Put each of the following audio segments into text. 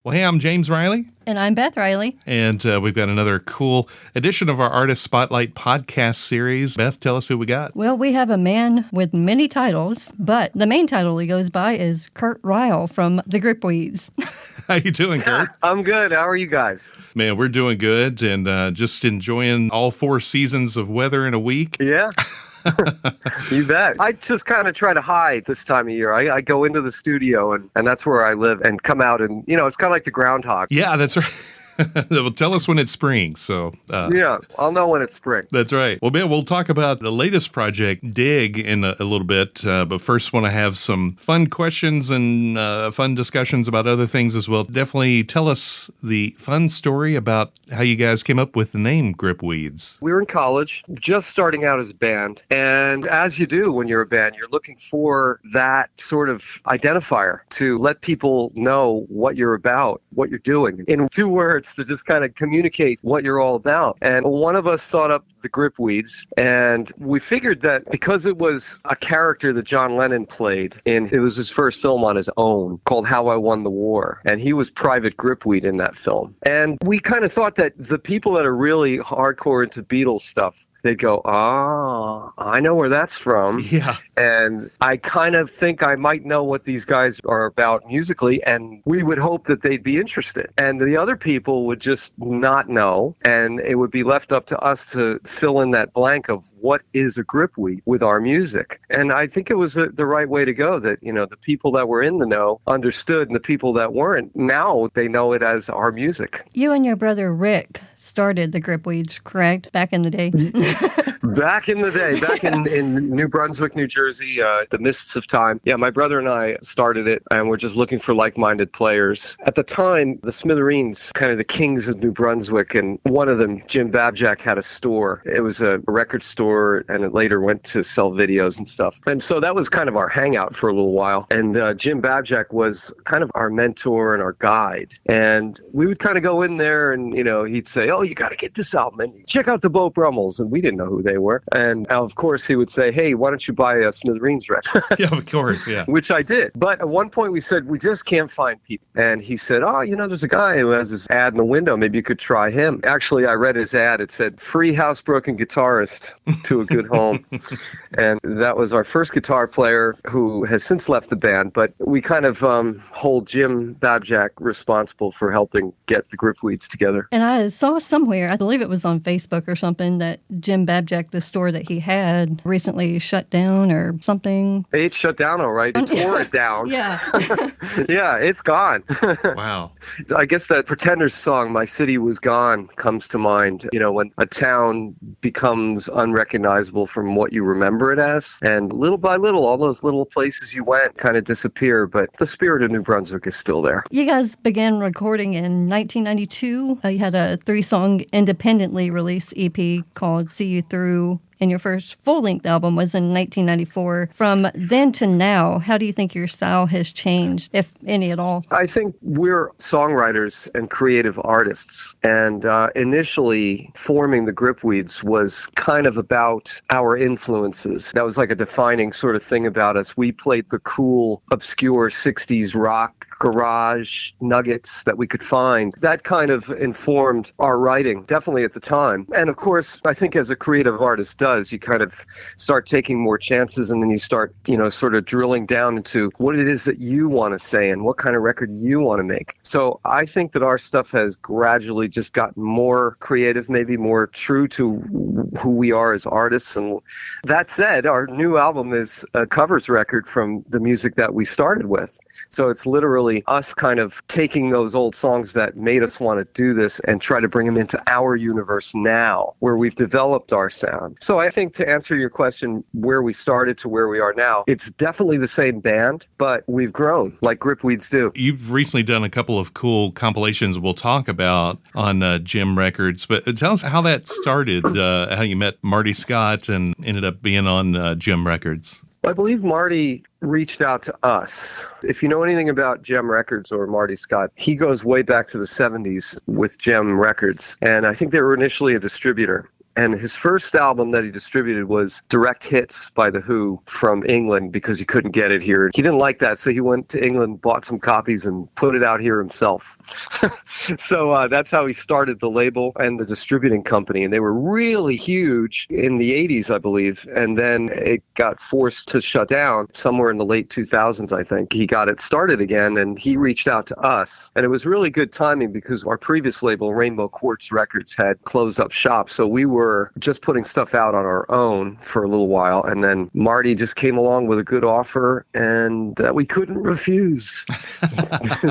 Well, hey, I'm James Riley. And I'm Beth Riley. And we've got another cool edition of our Artist Spotlight podcast series. Beth, tell us who we got. Well, we have a man with many titles, but the main title he goes by is Reil from the Gripweeds. How you doing, Kurt? I'm good. How are you guys? Man, we're doing good and just enjoying all 4 seasons of weather in a week. Yeah. You bet. I just kind of try to hide this time of year. I go into the studio and that's where I live and come out and, it's kind of like the groundhog. Yeah, that's right. Well, tell us when it's spring. So yeah, I'll know when it's spring. That's right. Well, Ben, we'll talk about the latest project, Dig, in a little bit. But first, want to have some fun questions and fun discussions about other things as well. Definitely tell us the fun story about how you guys came up with the name Gripweeds. We were in college, just starting out as a band. And as you do when you're a band, you're looking for that sort of identifier to let people know what you're about, what you're doing. In 2 words, to just kind of communicate what you're all about. And one of us thought up the Gripweeds, and we figured that because it was a character that John Lennon played it was his first film on his own called How I Won the War, and he was Private Gripweed in that film. And we kind of thought that the people that are really hardcore into Beatles stuff, they'd go, I know where that's from. Yeah. And I kind of think I might know what these guys are about musically, and we would hope that they'd be interested. And the other people would just not know, and it would be left up to us to fill in that blank of what is a gripweed with our music. And I think it was the right way to go, that, the people that were in the know understood, and the people that weren't, now they know it as our music. You and your brother Rick started the Gripweeds, correct? Back in the day. Back in the day, back in New Brunswick, New Jersey, the mists of time. Yeah, my brother and I started it, and we're just looking for like-minded players. At the time, the Smithereens, kind of the kings of New Brunswick, and one of them, Jim Babjack, had a store. It was a record store, and it later went to sell videos and stuff. And so that was kind of our hangout for a little while. And Jim Babjack was kind of our mentor and our guide. And we would kind of go in there, and, he'd say, you got to get this album, and check out the Bo Brummels. And we didn't know who they were. And of course, he would say, hey, why don't you buy a Smithereens record? Yeah, of course, yeah. Which I did. But at one point we said, we just can't find people. And he said, there's a guy who has this ad in the window. Maybe you could try him. Actually, I read his ad. It said, free housebroken guitarist to a good home. And that was our first guitar player, who has since left the band. But we kind of hold Jim Babjack responsible for helping get the Gripweeds together. And I saw somewhere, I believe it was on Facebook or something, that Jim Babjack, the store that he had, recently shut down or something. It shut down, all right. They tore it down. Yeah. Yeah, it's gone. Wow. I guess that Pretenders song, My City Was Gone, comes to mind. When a town becomes unrecognizable from what you remember it as. And little by little, all those little places you went kind of disappear. But the spirit of New Brunswick is still there. You guys began recording in 1992. You had a 3-song independently released EP called See You Through. And your first full-length album was in 1994. From then to now, how do you think your style has changed, if any at all? I think we're songwriters and creative artists. And initially, forming the Gripweeds was kind of about our influences. That was like a defining sort of thing about us. We played the cool, obscure 60s rock garage nuggets that we could find. That kind of informed our writing, definitely at the time. And of course, I think as a creative artist does, you kind of start taking more chances, and then you start, sort of drilling down into what it is that you want to say and what kind of record you want to make. So I think that our stuff has gradually just gotten more creative, maybe more true to who we are as artists. And that said, our new album is a covers record from the music that we started with. So it's literally us kind of taking those old songs that made us want to do this and try to bring them into our universe now, where we've developed our sound. So I think, to answer your question, where we started to where we are now, it's definitely the same band, but we've grown like Gripweeds do. You've recently done a couple of cool compilations we'll talk about on Jem Records, but tell us how that started, how you met Marty Scott and ended up being on Jem Records. I believe Marty reached out to us. If you know anything about Jem Records or Marty Scott, he goes way back to the 70s with Jem Records. And I think they were initially a distributor. And his first album that he distributed was Direct Hits by The Who from England because he couldn't get it here. He didn't like that, so he went to England, bought some copies, and put it out here himself. So that's how he started the label and the distributing company. And they were really huge in the 80s, I believe. And then it got forced to shut down somewhere in the late 2000s, I think. He got it started again, and he reached out to us. And it was really good timing because our previous label, Rainbow Quartz Records, had closed up shop. So we were just putting stuff out on our own for a little while. And then Marty just came along with a good offer, and we couldn't refuse,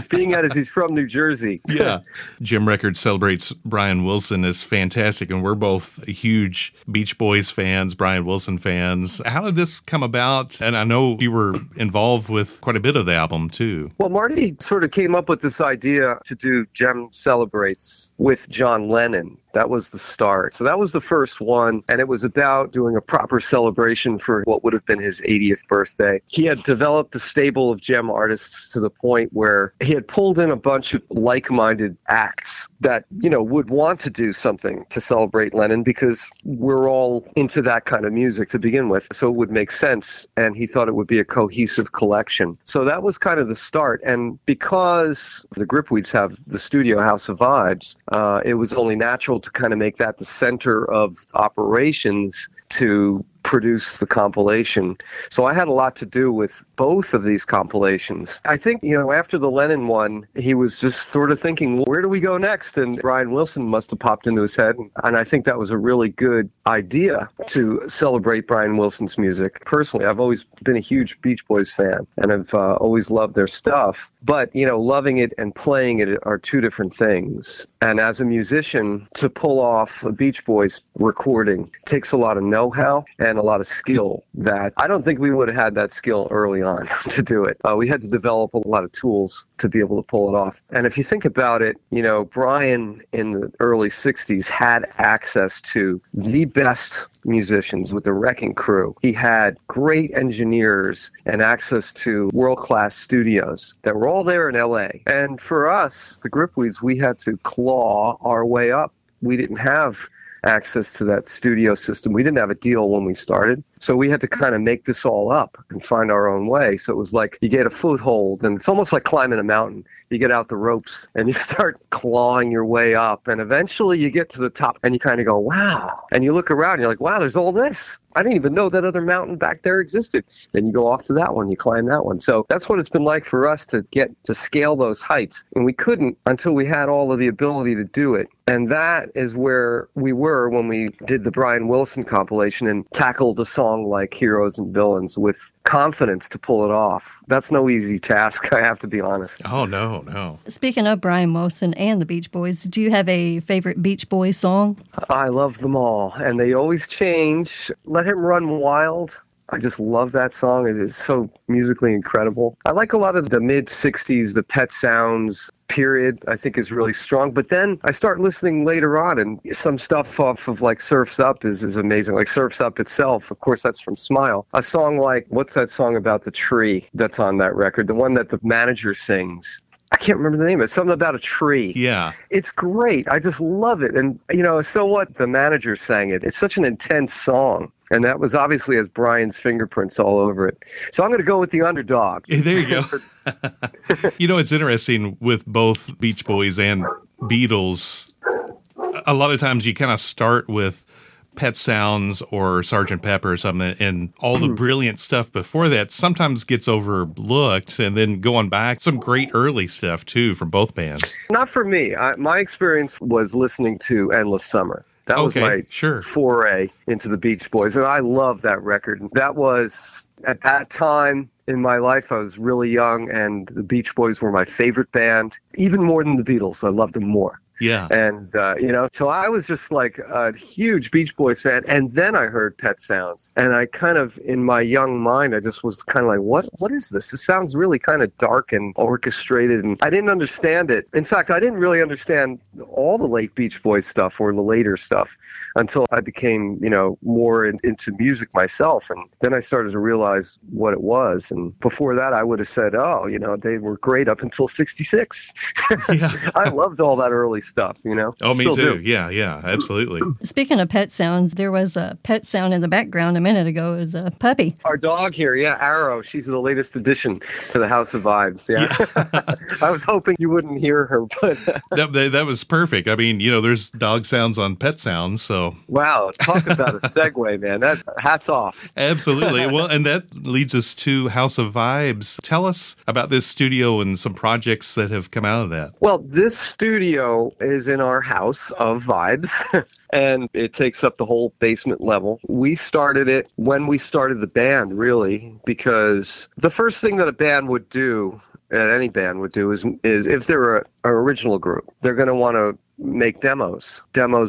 being as he's from New Jersey. Yeah. Jem Records Celebrates Brian Wilson is fantastic, and we're both huge Beach Boys fans, Brian Wilson fans. How did this come about? And I know you were involved with quite a bit of the album, too. Well, Marty sort of came up with this idea to do Jem Celebrates with John Lennon. That was the start. So that was the first one, and it was about doing a proper celebration for what would have been his 80th birthday. He had developed the stable of Jem artists to the point where he had pulled in a bunch of like-minded acts that, would want to do something to celebrate Lennon because we're all into that kind of music to begin with. So it would make sense, and he thought it would be a cohesive collection. So that was kind of the start. And because the Gripweeds have the studio House of Vibes, it was only natural to kind of make that the center of operations to produce the compilation. So I had a lot to do with both of these compilations. I think, after the Lennon one, he was just sort of thinking, well, where do we go next? And Brian Wilson must have popped into his head. And I think that was a really good idea to celebrate Brian Wilson's music. Personally, I've always been a huge Beach Boys fan, and I've always loved their stuff. But, loving it and playing it are two different things. And as a musician, to pull off a Beach Boys recording takes a lot of know-how and a lot of skill that I don't think we would have had that skill early on to do it. We had to develop a lot of tools to be able to pull it off. And if you think about it, Brian in the early 60s had access to the best musicians with the Wrecking Crew. He had great engineers and access to world-class studios that were all there in LA. And for us, the Gripweeds, we had to claw our way up. We didn't have access to that studio system. We didn't have a deal when we started. So we had to kind of make this all up and find our own way. So it was like you get a foothold, and it's almost like climbing a mountain. You get out the ropes and you start clawing your way up, and eventually you get to the top and you kind of go, wow. And you look around and you're like, wow, there's all this. I didn't even know that other mountain back there existed. Then you go off to that one, you climb that one. So that's what it's been like for us to get to scale those heights. And we couldn't until we had all of the ability to do it. And that is where we were when we did the Brian Wilson compilation and tackled a song like Heroes and Villains with confidence to pull it off. That's no easy task, I have to be honest. Oh, no. Speaking of Brian Wilson and the Beach Boys, do you have a favorite Beach Boys song? I love them all, and they always change. Let Him Run Wild. I just love that song. It is so musically incredible. I like a lot of the mid-'60s, the Pet Sounds period, I think is really strong. But then I start listening later on, and some stuff off of like Surf's Up is amazing. Like Surf's Up itself, of course, that's from Smile. A song like, what's that song about the tree that's on that record? The one that the manager sings. I can't remember the name. It's something about a tree. Yeah. It's great. I just love it. And, so what? The manager sang it. It's such an intense song. And that was obviously has Brian's fingerprints all over it. So I'm going to go with The Underdog. There you go. It's interesting with both Beach Boys and Beatles. A lot of times you kind of start with Pet Sounds or Sgt. Pepper or something, and all the brilliant stuff before that sometimes gets overlooked, and then going back, some great early stuff too from both bands. Not for me. My experience was listening to Endless Summer. That was my foray into the Beach Boys, and I love that record. That was, at that time in my life, I was really young, and the Beach Boys were my favorite band, even more than the Beatles. I loved them more. Yeah. And, so I was just like a huge Beach Boys fan. And then I heard Pet Sounds. And I kind of, in my young mind, I just was kind of like, what is this? This sounds really kind of dark and orchestrated. And I didn't understand it. In fact, I didn't really understand all the late Beach Boys stuff or the later stuff until I became, more into music myself. And then I started to realize what it was. And before that, I would have said, they were great up until 66. Yeah. I loved all that early stuff, Oh, me Still too. do. Yeah, absolutely. Speaking of pet sounds, there was a pet sound in the background a minute ago. It was a puppy. Our dog here, Arrow. She's the latest addition to the House of Vibes. Yeah. I was hoping you wouldn't hear her, but That was perfect. I mean, there's dog sounds on pet sounds, so. wow, talk about a segue, man. That hats off. Absolutely. Well, and that leads us to House of Vibes. Tell us about this studio and some projects that have come out of that. Well, this studio is in our House of Vibes. And it takes up the whole basement level. We started it when we started the band, really, because the first thing that a band would do, that any band would do, is if they're an original group, they're going to want to make demos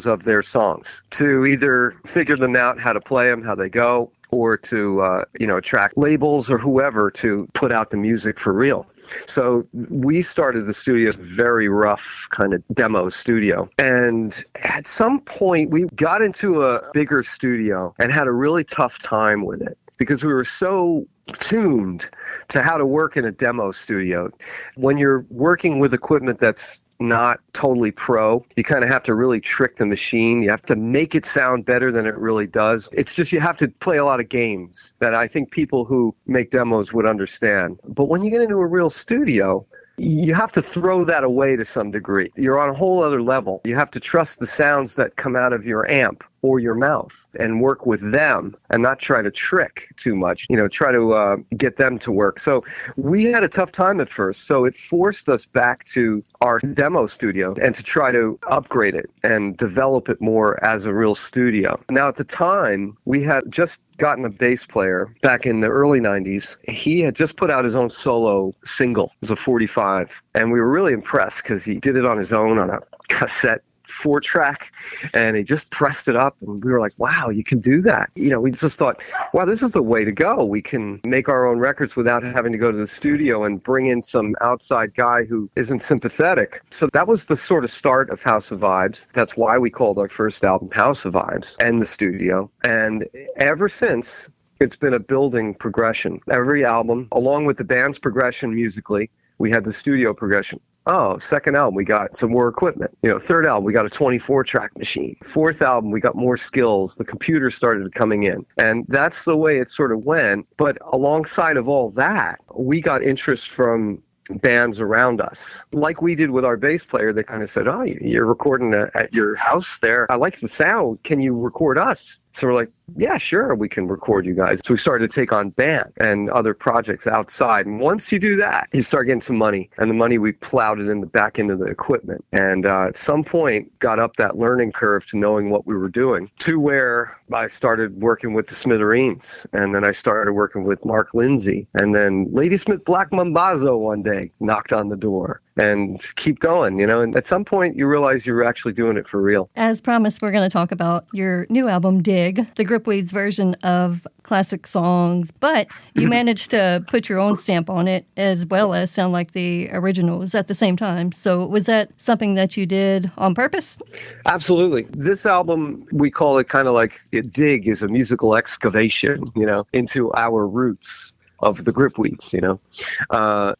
of their songs to either figure them out, how to play them, how they go, or to, attract labels or whoever to put out the music for real. So we started the studio as a very rough kind of demo studio. And at some point, we got into a bigger studio and had a really tough time with it because we were so tuned to how to work in a demo studio. When you're working with equipment that's not totally pro, you kind of have to really trick the machine. You have to make it sound better than it really does. It's just you have to play a lot of games that I think people who make demos would understand. But when you get into a real studio, you have to throw that away to some degree. You're on a whole other level. You have to trust the sounds that come out of your amp or your mouth and work with them and not try to trick too much, try to get them to work. So we had a tough time at first. So it forced us back to our demo studio and to try to upgrade it and develop it more as a real studio. Now, at the time, we had just gotten a bass player back in the early 90s. He had just put out his own solo single. It was a 45. And we were really impressed because he did it on his own on a cassette 4-track, and he just pressed it up, and we were like, wow, you can do that. We just thought, wow, this is the way to go. We can make our own records without having to go to the studio and bring in some outside guy who isn't sympathetic. So that was the sort of start of House of Vibes. That's why we called our first album House of Vibes and the studio. And ever since, it's been a building progression. Every album, along with the band's progression musically, we had the studio progression. Oh, second album, we got some more equipment. Third album, we got a 24-track machine. Fourth album, we got more skills. The computer started coming in. And that's the way it sort of went. But alongside of all that, we got interest from bands around us. Like we did with our bass player, they kind of said, oh, you're recording at your house there. I like the sound. Can you record us? So we're like, yeah, sure, we can record you guys. So we started to take on band and other projects outside. And once you do that, you start getting some money. And the money, we plowed it in the back into the equipment. And at some point, got up that learning curve to knowing what we were doing, to where I started working with the Smithereens. And then I started working with Mark Lindsay. And then Ladysmith Black Mambazo one day knocked on the door. And keep going, and at some point you realize you're actually doing it for real. As promised, we're going to talk about your new album, Dig, the Gripweeds version of classic songs, but you managed to put your own stamp on it as well as sound like the originals at the same time. So was that something that you did on purpose? Absolutely. This album, we call it kind of like Dig is a musical excavation, into our roots of the Gripweeds,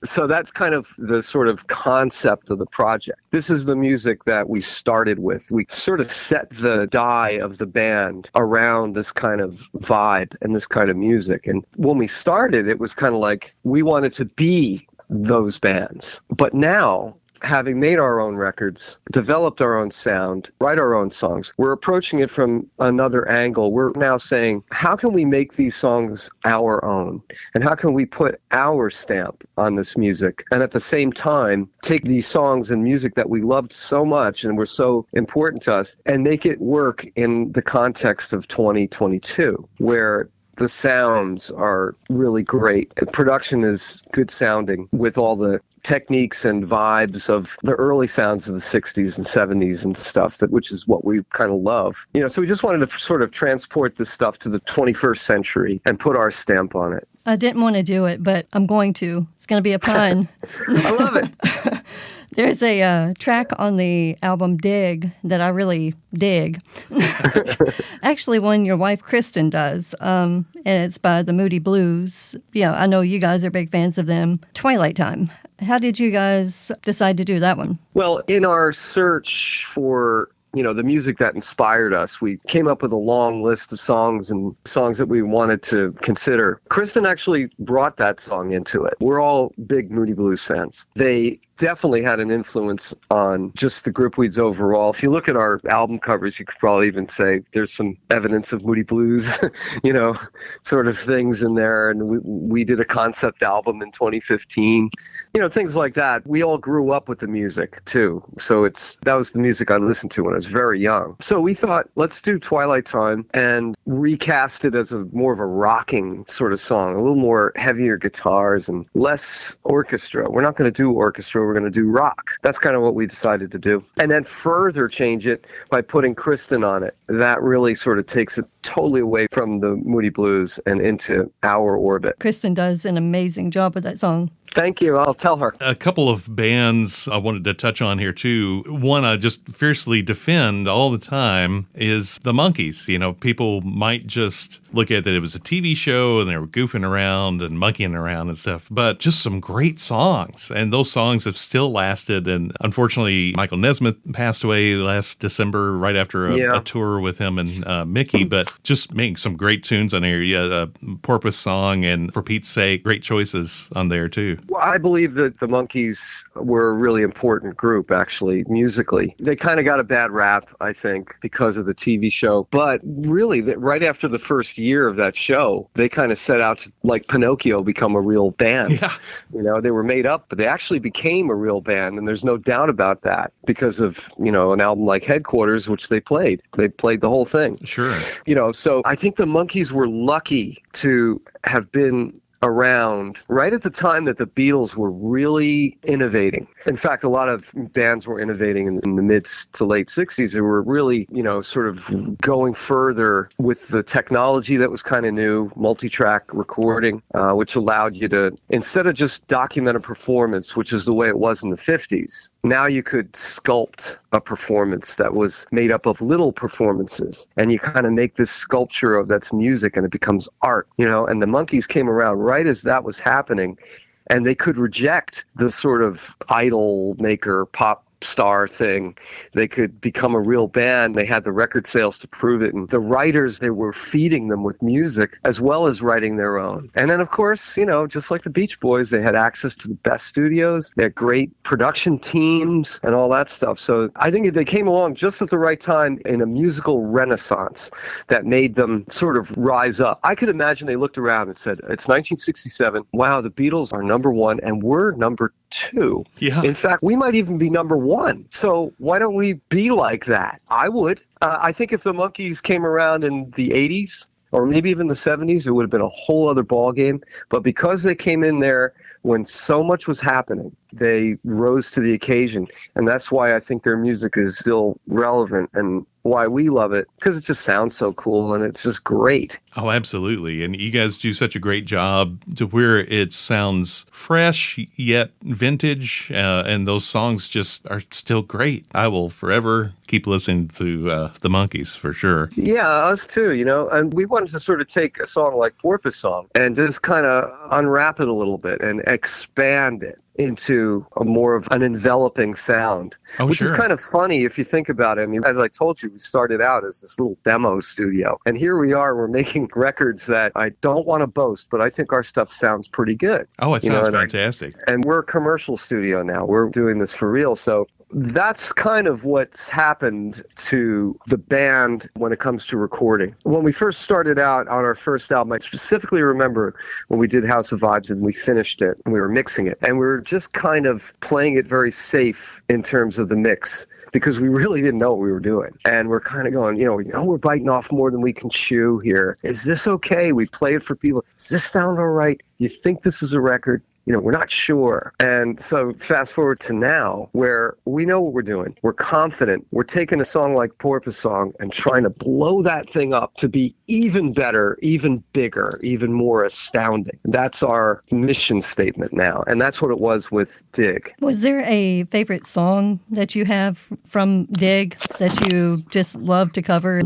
So that's kind of the sort of concept of the project. This is the music that we started with. We sort of set the die of the band around this kind of vibe and this kind of music. And when we started, it was kind of like we wanted to be those bands. But now, having made our own records, developed our own sound, write our own songs, we're approaching it from another angle. We're now saying, how can we make these songs our own? And how can we put our stamp on this music? And at the same time, take these songs and music that we loved so much and were so important to us and make it work in the context of 2022, where the sounds are really great. Production is good sounding with all the techniques and vibes of the early sounds of the 60s and 70s and stuff, which is what we kind of love. So we just wanted to sort of transport this stuff to the 21st century and put our stamp on it. I didn't want to do it, but I'm going to. It's going to be a pun. I love it. There's a track on the album Dig that I really dig. Actually, one your wife Kristen does, and it's by the Moody Blues. Yeah, I know you guys are big fans of them. Twilight Time. How did you guys decide to do that one? Well, in our search for the music that inspired us, we came up with a long list of songs and songs that we wanted to consider. Kristen actually brought that song into it. We're all big Moody Blues fans. They definitely had an influence on just the Gripweeds overall. If you look at our album covers, you could probably even say there's some evidence of Moody Blues, sort of things in there. And we did a concept album in 2015, things like that. We all grew up with the music too. So that was the music I listened to when I was very young. So we thought, let's do Twilight Time and recast it as more of a rocking sort of song, a little more heavier guitars and less orchestra. We're not going to do orchestra. We're going to do rock. That's kind of what we decided to do. And then further change it by putting Kristen on it. That really sort of takes it totally away from the Moody Blues and into our orbit. Kristen does an amazing job with that song. Thank you. I'll tell her. A couple of bands I wanted to touch on here, too. One I just fiercely defend all the time is the Monkees. People might just look at that it was a TV show and they were goofing around and monkeying around and stuff, but just some great songs. And those songs have still lasted. And unfortunately, Michael Nesmith passed away last December right after a tour with him and Mickey, but just making some great tunes on there. Yeah, Porpoise Song and For Pete's Sake, great choices on there, too. Well, I believe that the Monkees were a really important group, actually, musically. They kind of got a bad rap, I think, because of the TV show. But really, right after the first year of that show, they kind of set out to, like Pinocchio, become a real band. Yeah. They were made up, but they actually became a real band. And there's no doubt about that because of, an album like Headquarters, which they played. They played the whole thing. Sure. So I think the Monkees were lucky to have been around right at the time that the Beatles were really innovating. In fact, a lot of bands were innovating in the mid to late 60s. They were really, sort of going further with the technology that was kind of new, multi-track recording, which allowed you to, instead of just document a performance, which is the way it was in the 50s, now you could sculpt a performance that was made up of little performances. And you kind of make this sculpture of that's music and it becomes art, and the Monkees came around right as that was happening, and they could reject the sort of idol maker pop star thing. They could become a real band. They had the record sales to prove it. And the writers, they were feeding them with music as well as writing their own. And then, of course, just like the Beach Boys, they had access to the best studios. They had great production teams and all that stuff. So I think they came along just at the right time in a musical renaissance that made them sort of rise up. I could imagine they looked around and said, it's 1967. Wow, the Beatles are number one and we're number two. Yeah. In fact, we might even be number one. So why don't we be like that? I would. I think if the Monkees came around in the 80s or maybe even the 70s, it would have been a whole other ballgame. But because they came in there when so much was happening, they rose to the occasion. And that's why I think their music is still relevant and why we love it, because it just sounds so cool and it's just great. Oh, absolutely. And you guys do such a great job to where it sounds fresh yet vintage, and those songs just are still great. I will forever keep listening to the Monkees for sure. Yeah, us too, and we wanted to sort of take a song like Porpoise Song and just kind of unwrap it a little bit and expand it into a more of an enveloping sound, which is kind of funny if you think about it. I mean, as I told you, we started out as this little demo studio, and here we are, we're making records that I don't want to boast, but I think our stuff sounds pretty good. Oh, it sounds fantastic. And we're a commercial studio now. We're doing this for real. So that's kind of what's happened to the band when it comes to recording. When we first started out on our first album, I specifically remember when we did House of Vibes and we finished it and we were mixing it. And we were just kind of playing it very safe in terms of the mix, because we really didn't know what we were doing. And we're kind of going, we're biting off more than we can chew here. Is this okay? We play it for people. Does this sound all right? You think this is a record? we're not sure. And so fast forward to now where we know what we're doing. We're confident. We're taking a song like Porpoise Song and trying to blow that thing up to be even better, even bigger, even more astounding. That's our mission statement now. And that's what it was with Dig. Was there a favorite song that you have from Dig that you just love to cover?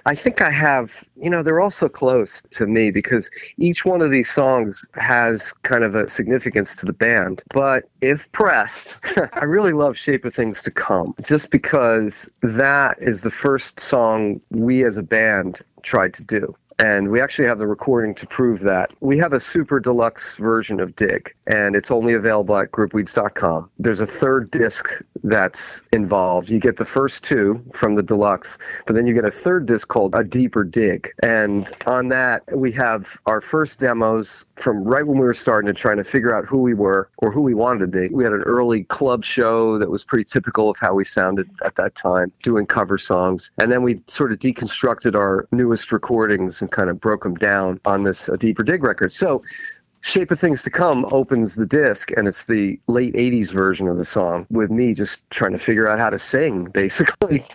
I think I have, they're all so close to me because each one of these songs has kind of a significance to the band. But if pressed, I really love Shape of Things to Come, just because that is the first song we as a band tried to do. And we actually have the recording to prove that. We have a super deluxe version of Dig, and it's only available at groupweeds.com. There's a third disc that's involved. You get the first two from the deluxe, but then you get a third disc called A Deeper Dig. And on that, we have our first demos from right when we were starting to trying to figure out who we were or who we wanted to be. We had an early club show that was pretty typical of how we sounded at that time, doing cover songs. And then we sort of deconstructed our newest recordings and kind of broke them down on this A Deeper Dig record. So Shape of Things to Come opens the disc, and it's the late 80s version of the song with me just trying to figure out how to sing, basically.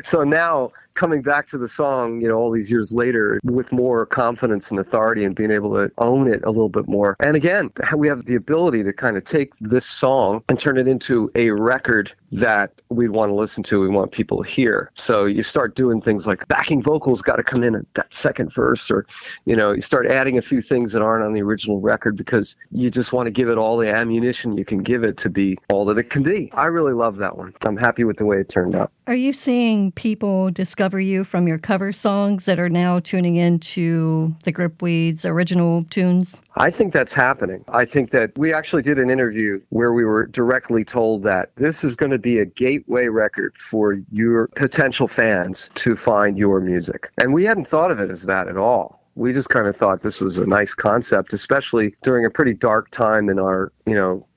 So now coming back to the song, all these years later with more confidence and authority and being able to own it a little bit more. And again, we have the ability to kind of take this song and turn it into a record that we want to listen to, we want people to hear. So you start doing things like backing vocals got to come in at that second verse, or, you start adding a few things that aren't on the original record because you just want to give it all the ammunition you can give it to be all that it can be. I really love that one. I'm happy with the way it turned out. Are you seeing people discover you from your cover songs that are now tuning into the Gripweeds original tunes? I think that's happening. I think that we actually did an interview where we were directly told that this is going to be a gateway record for your potential fans to find your music. And we hadn't thought of it as that at all. We just kind of thought this was a nice concept, especially during a pretty dark time in our,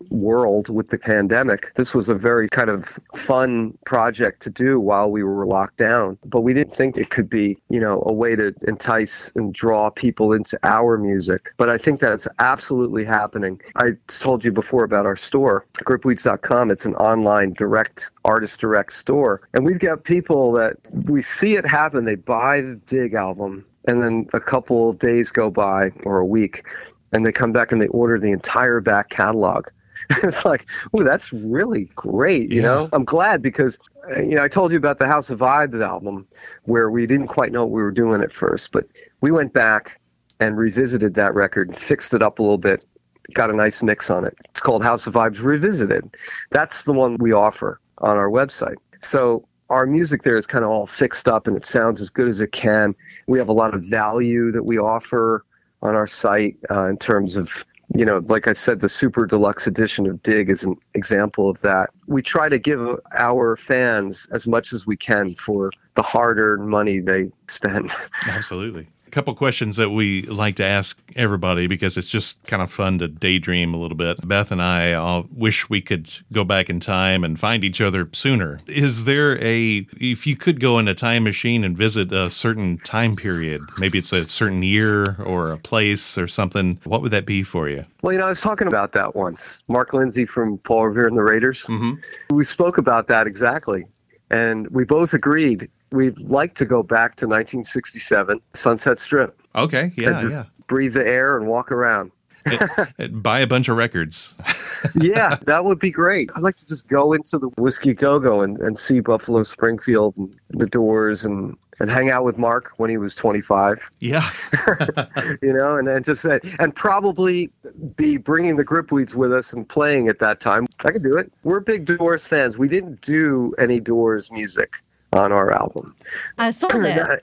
world with the pandemic. This was a very kind of fun project to do while we were locked down. But we didn't think it could be, a way to entice and draw people into our music. But I think that's absolutely happening. I told you before about our store, gripweeds.com. It's an online artist direct store. And we've got people that we see it happen. They buy the Dig album, and then a couple of days go by or a week, and they come back and they order the entire back catalog. It's like, ooh, that's really great, you know? I'm glad because, I told you about the House of Vibes album where we didn't quite know what we were doing at first, but we went back and revisited that record and fixed it up a little bit, got a nice mix on it. It's called House of Vibes Revisited. That's the one we offer on our website. So our music there is kind of all fixed up and it sounds as good as it can. We have a lot of value that we offer on our site in terms of, like I said, the super deluxe edition of Dig is an example of that. We try to give our fans as much as we can for the hard-earned money they spend. Absolutely. Couple questions that we like to ask everybody because it's just kind of fun to daydream a little bit. Beth and I all wish we could go back in time and find each other sooner. Is there if you could go in a time machine and visit a certain time period, maybe it's a certain year or a place or something, what would that be for you? Well, I was talking about that once. Mark Lindsay from Paul Revere and the Raiders. Mm-hmm. We spoke about that exactly. And we both agreed we'd like to go back to 1967, Sunset Strip. Okay, yeah, and just breathe the air and walk around. Buy a bunch of records. Yeah, that would be great. I'd like to just go into the Whiskey Go-Go and see Buffalo Springfield and the Doors and hang out with Mark when he was 25. Yeah. And then just say, and probably be bringing the Gripweeds with us and playing at that time. I could do it. We're big Doors fans. We didn't do any Doors music on our album. I saw that.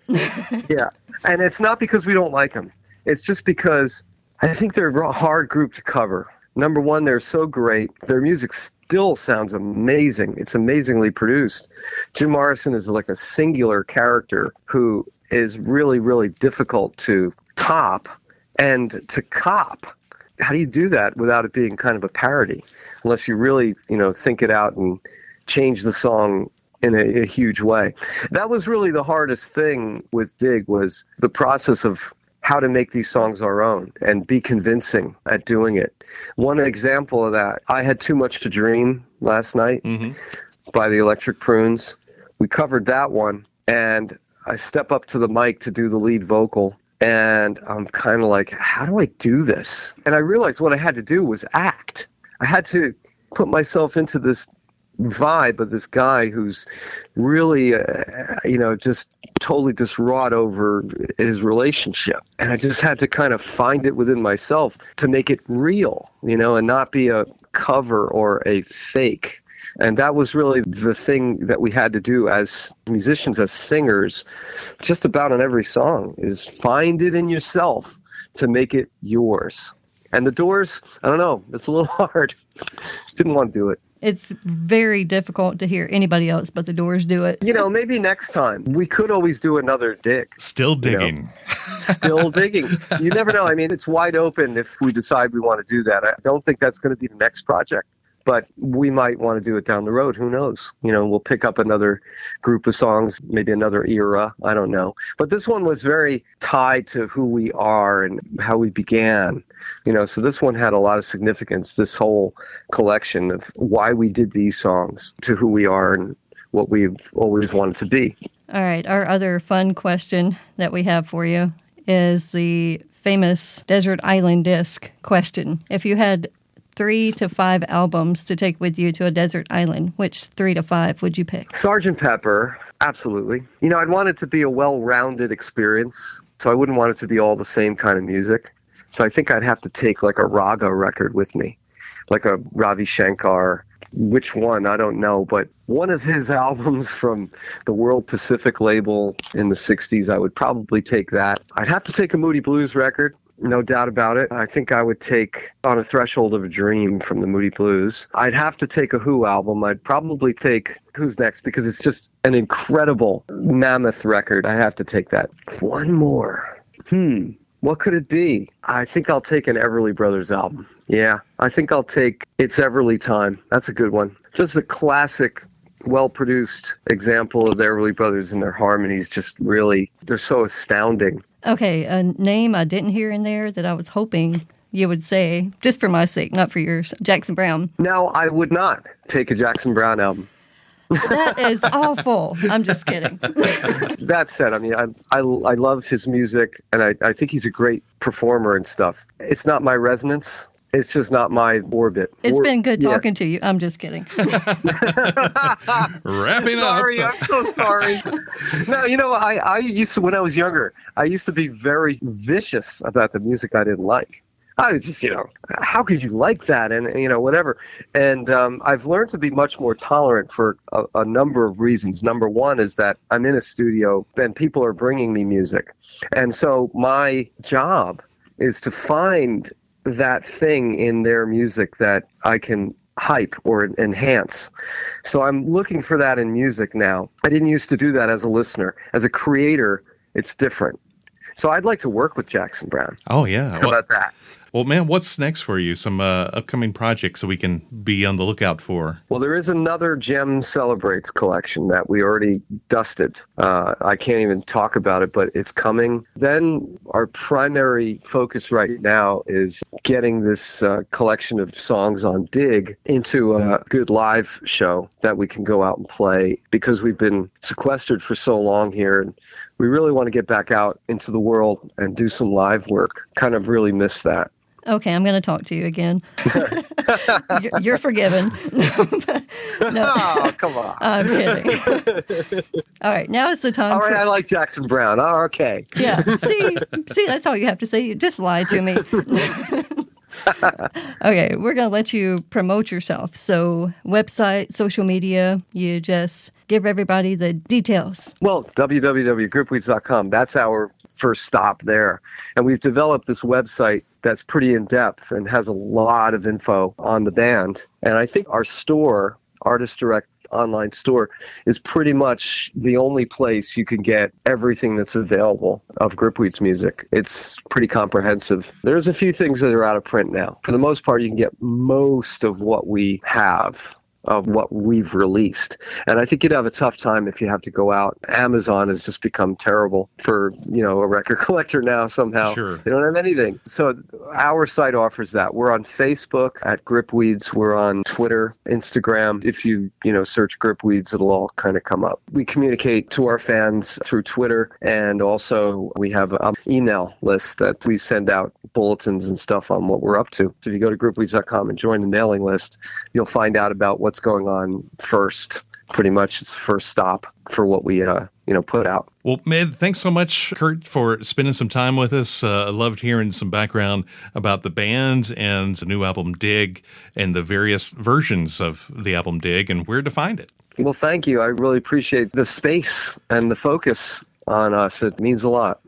Yeah. And it's not because we don't like them. It's just because I think they're a hard group to cover. Number one, they're so great. Their music still sounds amazing. It's amazingly produced. Jim Morrison is like a singular character who is really, really difficult to top and to cop. How do you do that without it being kind of a parody? Unless you really, think it out and change the song in a huge way. That was really the hardest thing with Dig was the process of how to make these songs our own and be convincing at doing it. One example of that, I had Too Much to Dream last night by the Electric Prunes. We covered that one, and I step up to the mic to do the lead vocal, and I'm kind of like, how do I do this? And I realized what I had to do was act. I had to put myself into this vibe of this guy who's really, just totally distraught over his relationship. And I just had to kind of find it within myself to make it real, and not be a cover or a fake. And that was really the thing that we had to do as musicians, as singers, just about on every song, is find it in yourself to make it yours. And the Doors, I don't know, it's a little hard. Didn't want to do it. It's very difficult to hear anybody else but the Doors do it. Maybe next time. We could always do another dig. Still digging. Still digging. You never know. I mean, it's wide open if we decide we want to do that. I don't think that's going to be the next project, but we might want to do it down the road. Who knows? We'll pick up another group of songs, maybe another era. I don't know. But this one was very tied to who we are and how we began. So this one had a lot of significance, this whole collection of why we did these songs to who we are and what we've always wanted to be. All right. Our other fun question that we have for you is the famous Desert Island Disc question. If you had 3 to 5 albums to take with you to a desert island, which 3 to 5 would you pick? Sgt. Pepper, absolutely. I'd want it to be a well-rounded experience, so I wouldn't want it to be all the same kind of music. So I think I'd have to take like a raga record with me, like a Ravi Shankar. Which one? I don't know. But one of his albums from the World Pacific label in the 60s, I would probably take that. I'd have to take a Moody Blues record, no doubt about it. I think I would take On a Threshold of a Dream from the Moody Blues. I'd have to take a Who album. I'd probably take Who's Next because it's just an incredible mammoth record. I have to take that. One more. What could it be? I think I'll take an Everly Brothers album. Yeah, I think I'll take It's Everly Time. That's a good one. Just a classic, well-produced example of the Everly Brothers and their harmonies. Just really, they're so astounding. Okay, a name I didn't hear in there that I was hoping you would say, just for my sake, not for yours, Jackson Browne. No, I would not take a Jackson Browne album. That is awful. I'm just kidding. That said, I mean, I love his music, and I think he's a great performer and stuff. It's not my resonance. It's just not my orbit. It's been good talking to you. I'm just kidding. Wrapping sorry, up. I'm so sorry. No, I used to, when I was younger, I used to be very vicious about the music I didn't like. I was just, how could you like that? And, whatever. And I've learned to be much more tolerant for a number of reasons. Number one is that I'm in a studio and people are bringing me music. And so my job is to find that thing in their music that I can hype or enhance. So I'm looking for that in music now. I didn't used to do that as a listener. As a creator, it's different. So I'd like to work with Jackson Browne. Oh, yeah. How about that? Well, man, what's next for you? Some upcoming projects that we can be on the lookout for? Well, there is another Jem Celebrates collection that we already dusted. I can't even talk about it, but it's coming. Then our primary focus right now is getting this collection of songs on Dig into a good live show that we can go out and play, because we've been sequestered for so long here, and we really want to get back out into the world and do some live work. Kind of really miss that. Okay, I'm going to talk to you again. You're forgiven. No. Oh, come on. I'm kidding. All right, now it's the time. All right, I like Jackson Browne. Oh, okay. Yeah, see, that's all you have to say. You just lie to me. Okay, we're going to let you promote yourself. So, website, social media, you just give everybody the details. Well, www.gripweeds.com. That's our first stop there. And we've developed this website that's pretty in-depth and has a lot of info on the band. And I think our store, Artist Direct online store, is pretty much the only place you can get everything that's available of Gripweeds music. It's pretty comprehensive. There's a few things that are out of print now. For the most part, you can get most of what we have of what we've released. And I think you'd have a tough time if you have to go out. Amazon has just become terrible for, a record collector now somehow. Sure. They don't have anything. So our site offers that. We're on Facebook at Gripweeds. We're on Twitter, Instagram. If you, search Gripweeds, it'll all kind of come up. We communicate to our fans through Twitter, and also we have an email list that we send out bulletins and stuff on what we're up to. So if you go to gripweeds.com and join the mailing list, you'll find out about what's going on first. Pretty much it's the first stop for what we put out. Well, man, thanks so much, Kurt, for spending some time with us. I loved hearing some background about the band and the new album Dig and the various versions of the album Dig and where to find it. Well, thank you. I really appreciate the space and the focus on us. It means a lot.